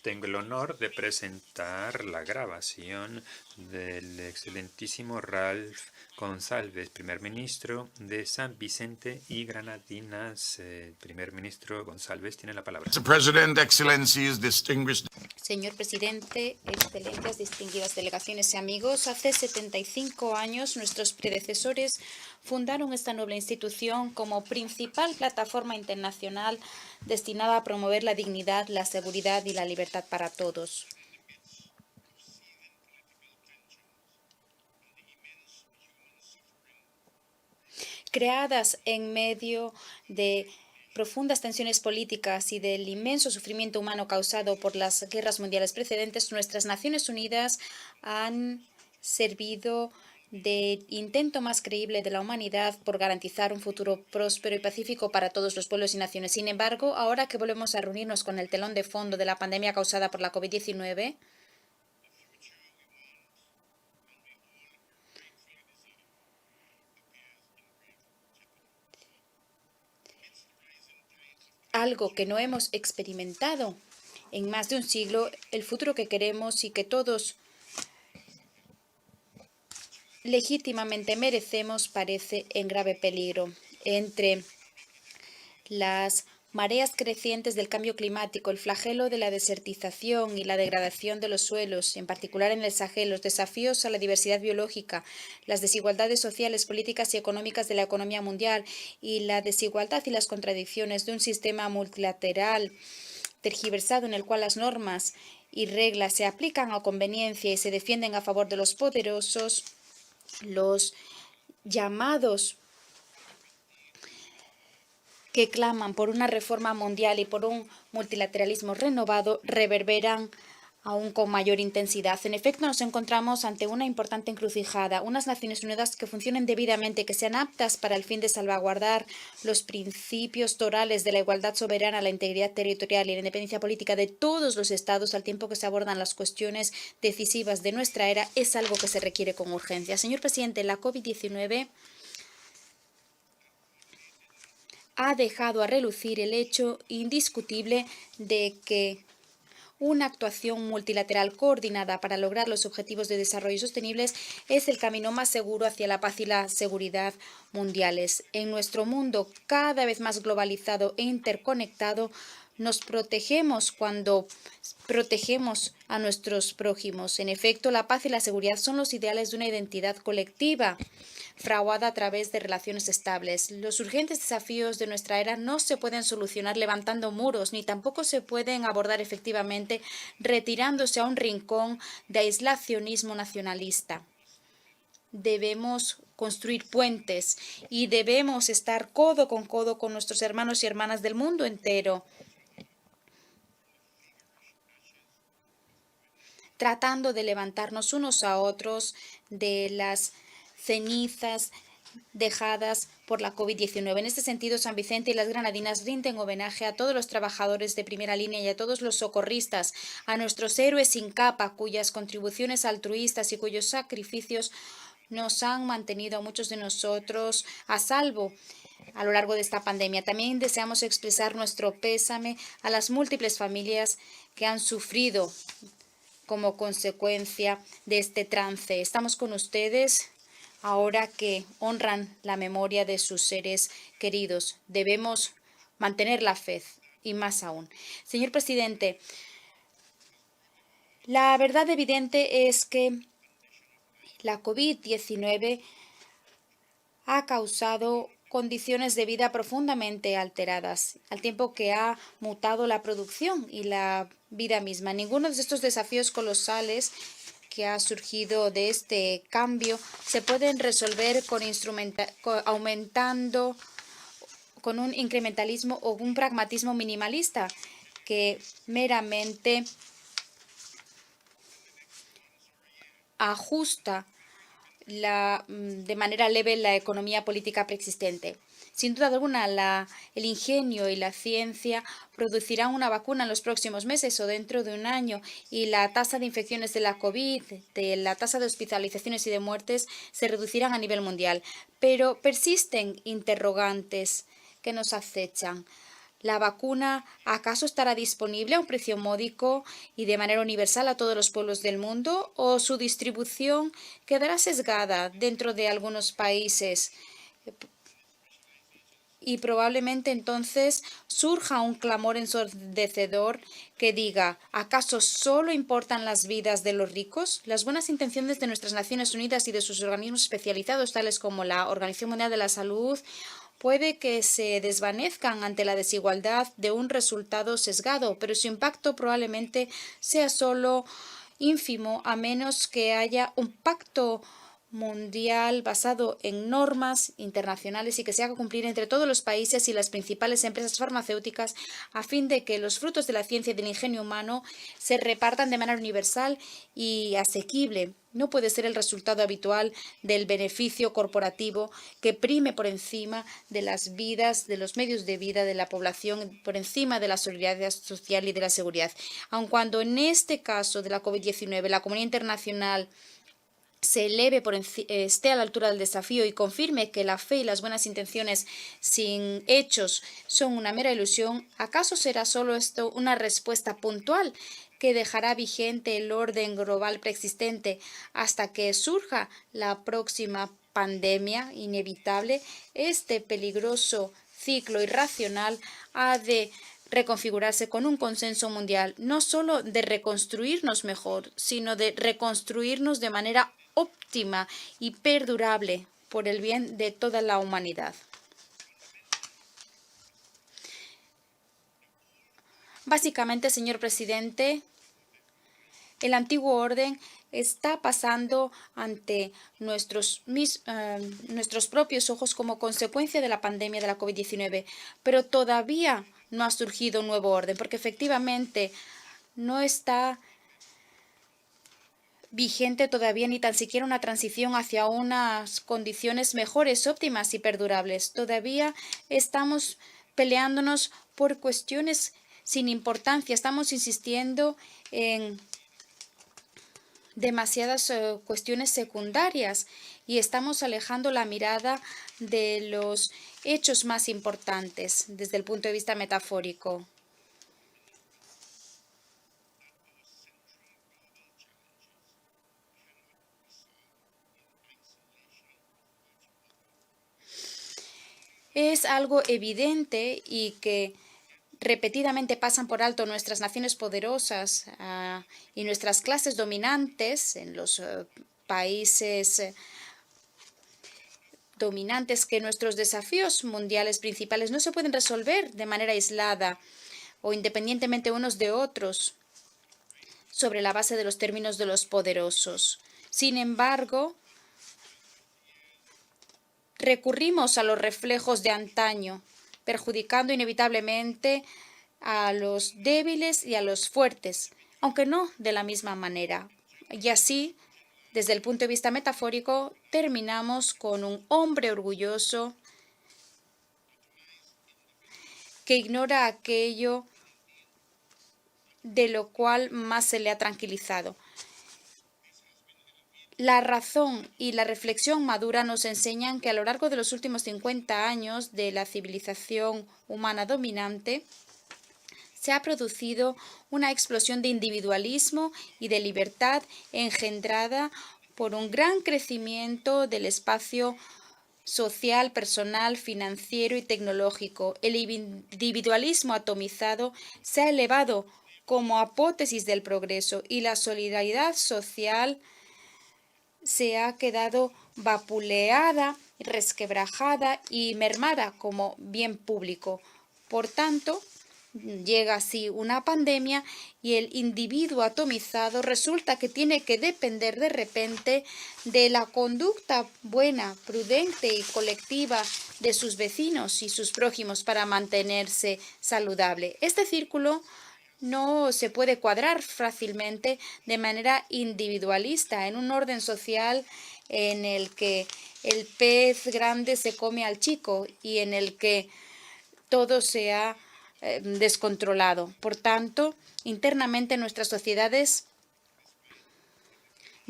Tengo el honor de presentar la grabación del excelentísimo Ralph Gonsalves, primer ministro de San Vicente y Granadinas. Primer ministro Gonsalves tiene la palabra. Mr. President, Excellencies, distinguished. Señor presidente, excelencias, distinguidas delegaciones y amigos, hace 75 años nuestros predecesores fundaron esta noble institución como principal plataforma internacional destinada a promover la dignidad, la seguridad y la libertad para todos. Creadas en medio de profundas tensiones políticas y del inmenso sufrimiento humano causado por las guerras mundiales precedentes, nuestras Naciones Unidas han servido de intento más creíble de la humanidad por garantizar un futuro próspero y pacífico para todos los pueblos y naciones. Sin embargo, ahora que volvemos a reunirnos con el telón de fondo de la pandemia causada por la COVID-19, algo que no hemos experimentado en más de un siglo, el futuro que queremos y que todos legítimamente merecemos parece en grave peligro. Entre las mareas crecientes del cambio climático, el flagelo de la desertización y la degradación de los suelos, en particular en el Sahel, los desafíos a la diversidad biológica, las desigualdades sociales, políticas y económicas de la economía mundial y la desigualdad y las contradicciones de un sistema multilateral tergiversado en el cual las normas y reglas se aplican a conveniencia y se defienden a favor de los poderosos, los llamados que claman por una reforma mundial y por un multilateralismo renovado reverberan aún con mayor intensidad. En efecto, nos encontramos ante una importante encrucijada, unas Naciones Unidas que funcionen debidamente, que sean aptas para el fin de salvaguardar los principios torales de la igualdad soberana, la integridad territorial y la independencia política de todos los Estados, al tiempo que se abordan las cuestiones decisivas de nuestra era, es algo que se requiere con urgencia. Señor presidente, la COVID-19 ha dejado a relucir el hecho indiscutible de que una actuación multilateral coordinada para lograr los objetivos de desarrollo sostenibles es el camino más seguro hacia la paz y la seguridad mundiales. En nuestro mundo cada vez más globalizado e interconectado, nos protegemos cuando protegemos a nuestros prójimos. En efecto, la paz y la seguridad son los ideales de una identidad colectiva fraguada a través de relaciones estables. Los urgentes desafíos de nuestra era no se pueden solucionar levantando muros, ni tampoco se pueden abordar efectivamente retirándose a un rincón de aislacionismo nacionalista. Debemos construir puentes y debemos estar codo con nuestros hermanos y hermanas del mundo entero, tratando de levantarnos unos a otros de las cenizas dejadas por la COVID-19. En este sentido, San Vicente y las Granadinas rinden homenaje a todos los trabajadores de primera línea y a todos los socorristas, a nuestros héroes sin capa, cuyas contribuciones altruistas y cuyos sacrificios nos han mantenido a muchos de nosotros a salvo a lo largo de esta pandemia. También deseamos expresar nuestro pésame a las múltiples familias que han sufrido como consecuencia de este trance. Estamos con ustedes ahora que honran la memoria de sus seres queridos. Debemos mantener la fe y más aún. Señor presidente, la verdad evidente es que la COVID-19 ha causado condiciones de vida profundamente alteradas, al tiempo que ha mutado la producción y la vida misma. Ninguno de estos desafíos colosales que ha surgido de este cambio se pueden resolver aumentando con un incrementalismo o un pragmatismo minimalista que meramente ajusta de manera leve la economía política preexistente. Sin duda alguna, el ingenio y la ciencia producirán una vacuna en los próximos meses o dentro de un año, y la tasa de infecciones de la COVID, la tasa de hospitalizaciones y de muertes se reducirán a nivel mundial. Pero persisten interrogantes que nos acechan. ¿La vacuna acaso estará disponible a un precio módico y de manera universal a todos los pueblos del mundo? ¿O su distribución quedará sesgada dentro de algunos países? Y probablemente entonces surja un clamor ensordecedor que diga, ¿acaso solo importan las vidas de los ricos? Las buenas intenciones de nuestras Naciones Unidas y de sus organismos especializados, tales como la Organización Mundial de la Salud, puede que se desvanezcan ante la desigualdad de un resultado sesgado, pero su impacto probablemente sea solo ínfimo, a menos que haya un pacto mundial basado en normas internacionales y que se haga cumplir entre todos los países y las principales empresas farmacéuticas a fin de que los frutos de la ciencia y del ingenio humano se repartan de manera universal y asequible. No puede ser el resultado habitual del beneficio corporativo que prime por encima de las vidas, de los medios de vida de la población, por encima de la solidaridad social y de la seguridad. Aun cuando en este caso de la COVID-19 la comunidad internacional se eleve esté a la altura del desafío y confirme que la fe y las buenas intenciones sin hechos son una mera ilusión, ¿acaso será solo esto una respuesta puntual que dejará vigente el orden global preexistente hasta que surja la próxima pandemia inevitable? Este peligroso ciclo irracional ha de reconfigurarse con un consenso mundial, no solo de reconstruirnos mejor, sino de reconstruirnos de manera óptima y perdurable por el bien de toda la humanidad. Básicamente, señor presidente, el antiguo orden está pasando ante nuestros propios ojos como consecuencia de la pandemia de la COVID-19, pero todavía no ha surgido un nuevo orden, porque efectivamente no está vigente todavía ni tan siquiera una transición hacia unas condiciones mejores, óptimas y perdurables. Todavía estamos peleándonos por cuestiones sin importancia. Estamos insistiendo en demasiadas cuestiones secundarias y estamos alejando la mirada de los hechos más importantes desde el punto de vista metafórico. Es algo evidente y que repetidamente pasan por alto nuestras naciones poderosas y nuestras clases dominantes en los países dominantes, que nuestros desafíos mundiales principales no se pueden resolver de manera aislada o independientemente unos de otros sobre la base de los términos de los poderosos. Sin embargo, recurrimos a los reflejos de antaño, perjudicando inevitablemente a los débiles y a los fuertes, aunque no de la misma manera. Y así, desde el punto de vista metafórico, terminamos con un hombre orgulloso que ignora aquello de lo cual más se le ha tranquilizado. La razón y la reflexión madura nos enseñan que a lo largo de los últimos 50 años de la civilización humana dominante se ha producido una explosión de individualismo y de libertad engendrada por un gran crecimiento del espacio social, personal, financiero y tecnológico. El individualismo atomizado se ha elevado como apótesis del progreso y la solidaridad social se ha quedado vapuleada, resquebrajada y mermada como bien público. Por tanto, llega así una pandemia y el individuo atomizado resulta que tiene que depender de repente de la conducta buena, prudente y colectiva de sus vecinos y sus prójimos para mantenerse saludable. Este círculo no se puede cuadrar fácilmente de manera individualista en un orden social en el que el pez grande se come al chico y en el que todo se ha descontrolado. Por tanto, internamente nuestras sociedades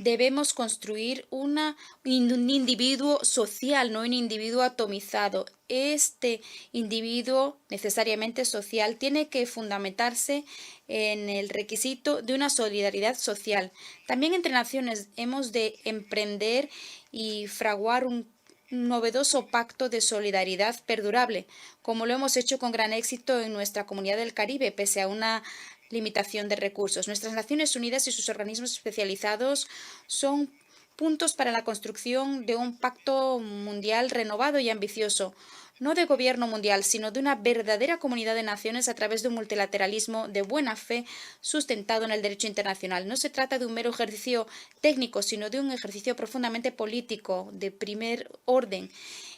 debemos construir un individuo social, no un individuo atomizado. Este individuo necesariamente social tiene que fundamentarse en el requisito de una solidaridad social. También entre naciones hemos de emprender y fraguar un novedoso pacto de solidaridad perdurable, como lo hemos hecho con gran éxito en nuestra comunidad del Caribe, pese a una limitación de recursos. Nuestras Naciones Unidas y sus organismos especializados son puntos para la construcción de un pacto mundial renovado y ambicioso, no de gobierno mundial, sino de una verdadera comunidad de naciones a través de un multilateralismo de buena fe sustentado en el derecho internacional. No se trata de un mero ejercicio técnico, sino de un ejercicio profundamente político, de primer orden,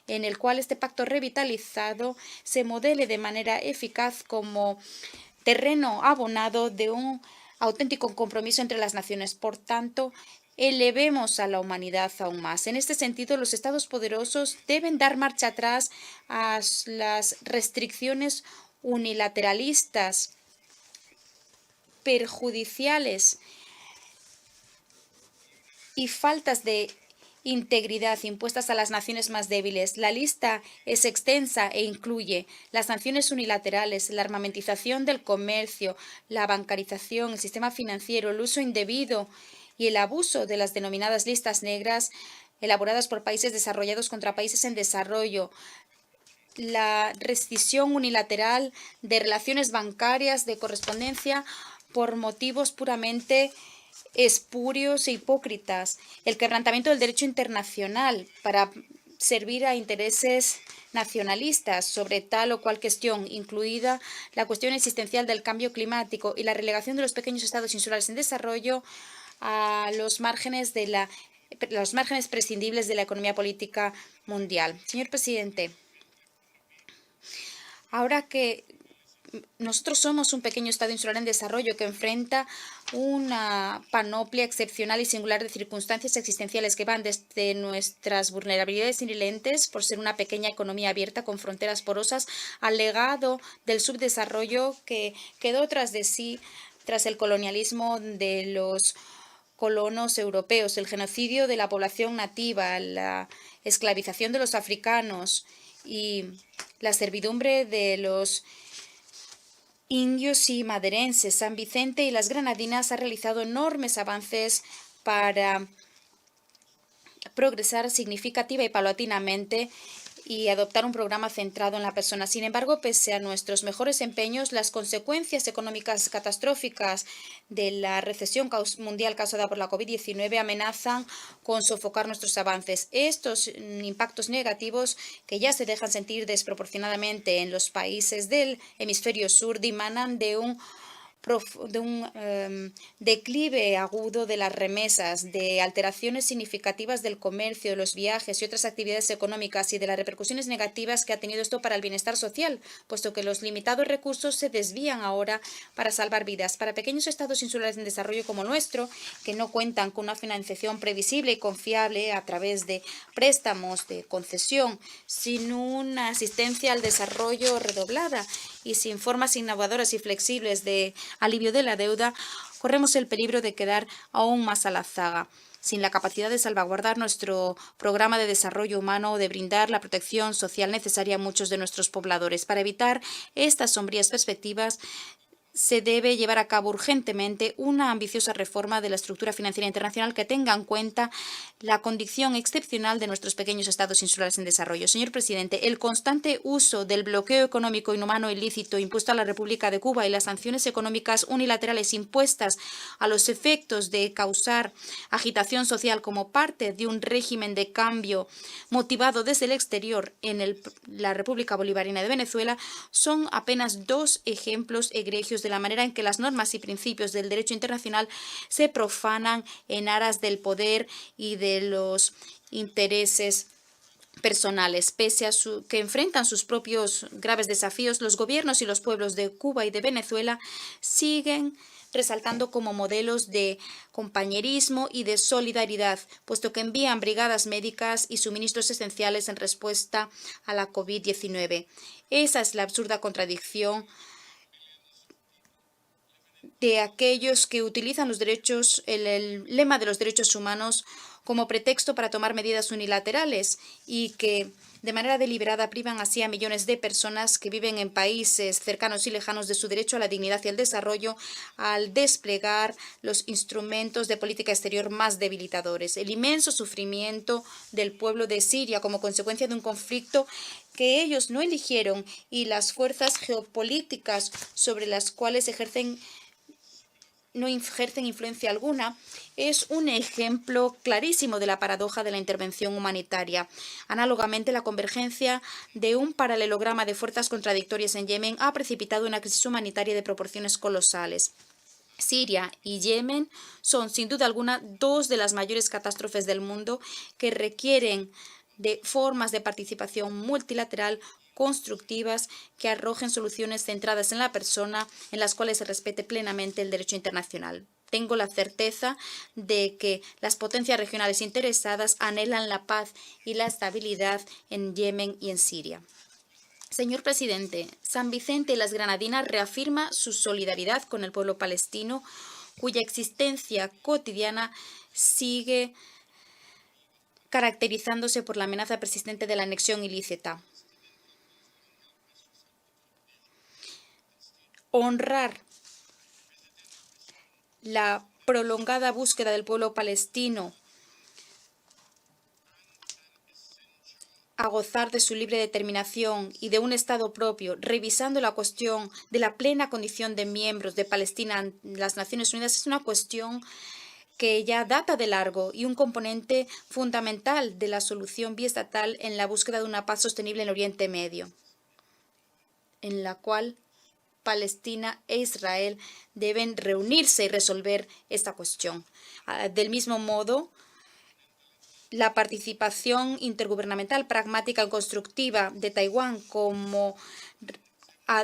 en el cual este pacto revitalizado se modele de manera eficaz como terreno abonado de un auténtico compromiso entre las naciones. Por tanto, elevemos a la humanidad aún más. En este sentido, los estados poderosos deben dar marcha atrás a las restricciones unilateralistas, perjudiciales y faltas de integridad impuestas a las naciones más débiles. La lista es extensa e incluye las sanciones unilaterales, la armamentización del comercio, la bancarización, el sistema financiero, el uso indebido y el abuso de las denominadas listas negras elaboradas por países desarrollados contra países en desarrollo, la rescisión unilateral de relaciones bancarias de correspondencia por motivos puramente espurios e hipócritas, el quebrantamiento del derecho internacional para servir a intereses nacionalistas sobre tal o cual cuestión, incluida la cuestión existencial del cambio climático y la relegación de los pequeños estados insulares en desarrollo a los márgenes prescindibles de la economía política mundial. Señor presidente, ahora que nosotros somos un pequeño estado insular en desarrollo que enfrenta una panoplia excepcional y singular de circunstancias existenciales que van desde nuestras vulnerabilidades inherentes por ser una pequeña economía abierta con fronteras porosas al legado del subdesarrollo que quedó tras de sí tras el colonialismo de los colonos europeos, el genocidio de la población nativa, la esclavización de los africanos y la servidumbre de los indios y maderenses. San Vicente y las Granadinas ha realizado enormes avances para progresar significativa y paulatinamente y adoptar un programa centrado en la persona. Sin embargo, pese a nuestros mejores empeños, las consecuencias económicas catastróficas de la recesión mundial causada por la COVID-19 amenazan con sofocar nuestros avances. Estos impactos negativos, que ya se dejan sentir desproporcionadamente en los países del hemisferio sur, dimanan de un declive agudo de las remesas, de alteraciones significativas del comercio, de los viajes y otras actividades económicas y de las repercusiones negativas que ha tenido esto para el bienestar social, puesto que los limitados recursos se desvían ahora para salvar vidas. Para pequeños estados insulares en desarrollo como el nuestro, que no cuentan con una financiación previsible y confiable a través de préstamos de concesión, sin una asistencia al desarrollo redoblada y sin formas innovadoras y flexibles de alivio de la deuda, corremos el peligro de quedar aún más a la zaga, sin la capacidad de salvaguardar nuestro programa de desarrollo humano o de brindar la protección social necesaria a muchos de nuestros pobladores. Para evitar estas sombrías perspectivas, se debe llevar a cabo urgentemente una ambiciosa reforma de la estructura financiera internacional que tenga en cuenta la condición excepcional de nuestros pequeños estados insulares en desarrollo. Señor presidente, el constante uso del bloqueo económico inhumano e ilícito impuesto a la República de Cuba y las sanciones económicas unilaterales impuestas a los efectos de causar agitación social como parte de un régimen de cambio motivado desde el exterior en la República Bolivariana de Venezuela son apenas dos ejemplos egregios de la manera en que las normas y principios del derecho internacional se profanan en aras del poder y de los intereses personales. Pese a que enfrentan sus propios graves desafíos, los gobiernos y los pueblos de Cuba y de Venezuela siguen resaltando como modelos de compañerismo y de solidaridad, puesto que envían brigadas médicas y suministros esenciales en respuesta a la COVID-19. Esa es la absurda contradicción de aquellos que utilizan el lema de los derechos humanos como pretexto para tomar medidas unilaterales y que de manera deliberada privan así a millones de personas que viven en países cercanos y lejanos de su derecho a la dignidad y al desarrollo al desplegar los instrumentos de política exterior más debilitadores. El inmenso sufrimiento del pueblo de Siria como consecuencia de un conflicto que ellos no eligieron y las fuerzas geopolíticas sobre las cuales no ejercen influencia alguna, es un ejemplo clarísimo de la paradoja de la intervención humanitaria. Análogamente, la convergencia de un paralelograma de fuerzas contradictorias en Yemen ha precipitado una crisis humanitaria de proporciones colosales. Siria y Yemen son, sin duda alguna, dos de las mayores catástrofes del mundo que requieren de formas de participación multilateral constructivas que arrojen soluciones centradas en la persona, en las cuales se respete plenamente el derecho internacional. Tengo la certeza de que las potencias regionales interesadas anhelan la paz y la estabilidad en Yemen y en Siria. Señor presidente, San Vicente y las Granadinas reafirma su solidaridad con el pueblo palestino, cuya existencia cotidiana sigue caracterizándose por la amenaza persistente de la anexión ilícita. Honrar la prolongada búsqueda del pueblo palestino a gozar de su libre determinación y de un Estado propio, revisando la cuestión de la plena condición de miembros de Palestina en las Naciones Unidas, es una cuestión que ya data de largo y un componente fundamental de la solución biestatal en la búsqueda de una paz sostenible en Oriente Medio, en la cual Palestina e Israel deben reunirse y resolver esta cuestión. Del mismo modo, la participación intergubernamental pragmática y constructiva de Taiwán como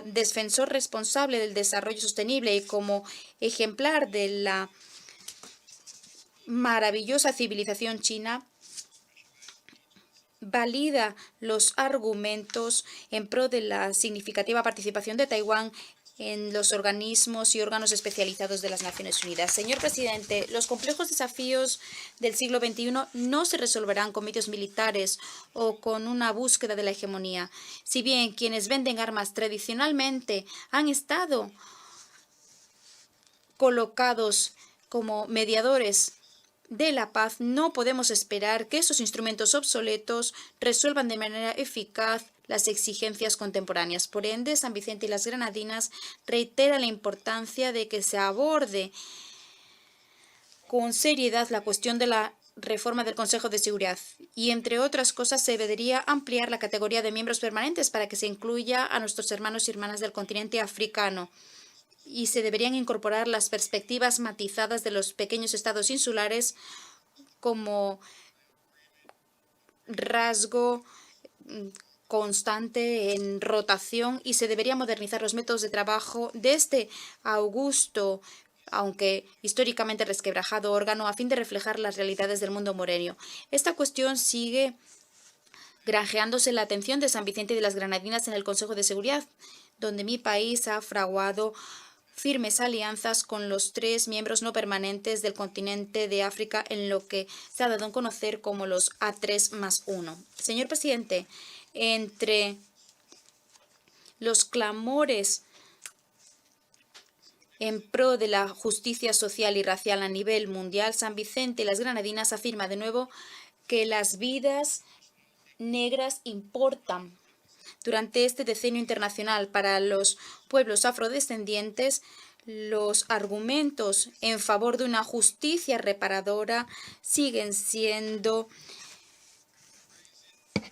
defensor responsable del desarrollo sostenible y como ejemplar de la maravillosa civilización china valida los argumentos en pro de la significativa participación de Taiwán en los organismos y órganos especializados de las Naciones Unidas. Señor presidente, los complejos desafíos del siglo XXI no se resolverán con medios militares o con una búsqueda de la hegemonía. Si bien quienes venden armas tradicionalmente han estado colocados como mediadores de la paz, no podemos esperar que esos instrumentos obsoletos resuelvan de manera eficaz las exigencias contemporáneas. Por ende, San Vicente y las Granadinas reitera la importancia de que se aborde con seriedad la cuestión de la reforma del Consejo de Seguridad y, entre otras cosas, se debería ampliar la categoría de miembros permanentes para que se incluya a nuestros hermanos y hermanas del continente africano, y se deberían incorporar las perspectivas matizadas de los pequeños estados insulares como rasgo constante en rotación, y se deberían modernizar los métodos de trabajo de este augusto, aunque históricamente resquebrajado órgano, a fin de reflejar las realidades del mundo morenio. Esta cuestión sigue granjeándose la atención de San Vicente y de las Granadinas en el Consejo de Seguridad, donde mi país ha fraguado firmes alianzas con los 3 miembros no permanentes del continente de África en lo que se ha dado a conocer como los A3+1. Señor presidente, entre los clamores en pro de la justicia social y racial a nivel mundial, San Vicente y las Granadinas afirma de nuevo que las vidas negras importan. Durante este decenio internacional para los pueblos afrodescendientes, los argumentos en favor de una justicia reparadora siguen siendo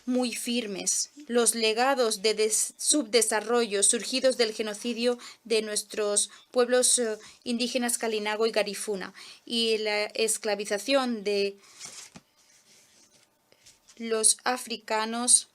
muy firmes. Los legados de subdesarrollo surgidos del genocidio de nuestros pueblos indígenas Kalinago y Garifuna y la esclavización de los africanos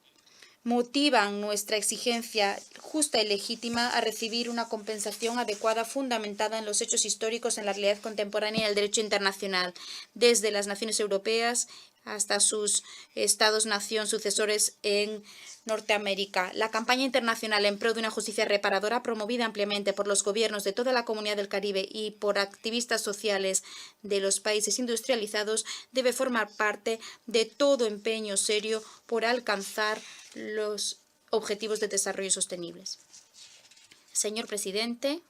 motivan nuestra exigencia justa y legítima a recibir una compensación adecuada fundamentada en los hechos históricos, en la realidad contemporánea y en el derecho internacional, desde las naciones europeas hasta sus estados-nación sucesores en Norteamérica. La campaña internacional en pro de una justicia reparadora, promovida ampliamente por los gobiernos de toda la Comunidad del Caribe y por activistas sociales de los países industrializados, debe formar parte de todo empeño serio por alcanzar los objetivos de desarrollo sostenibles. Señor presidente,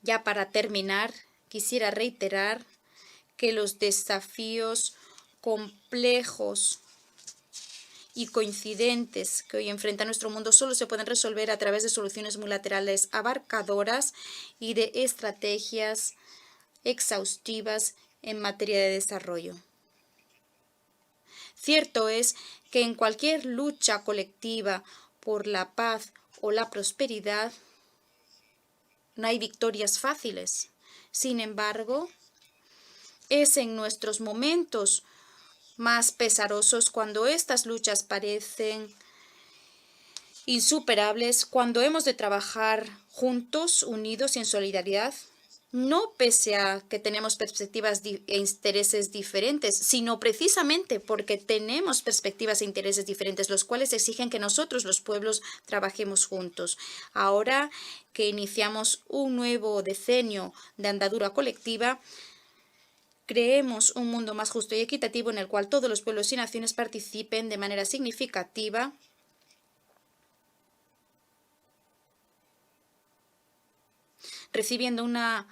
ya para terminar, quisiera reiterar que los desafíos complejos y coincidentes que hoy enfrenta nuestro mundo solo se pueden resolver a través de soluciones multilaterales abarcadoras y de estrategias exhaustivas en materia de desarrollo. Cierto es que en cualquier lucha colectiva por la paz o la prosperidad no hay victorias fáciles. Sin embargo, es en nuestros momentos más pesarosos, cuando estas luchas parecen insuperables, cuando hemos de trabajar juntos, unidos y en solidaridad, no pese a que tenemos perspectivas e intereses diferentes, sino precisamente porque tenemos perspectivas e intereses diferentes, los cuales exigen que nosotros, los pueblos, trabajemos juntos. Ahora que iniciamos un nuevo decenio de andadura colectiva, creemos un mundo más justo y equitativo en el cual todos los pueblos y naciones participen de manera significativa recibiendo una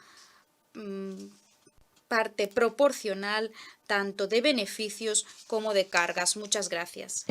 parte proporcional tanto de beneficios como de cargas. Muchas gracias.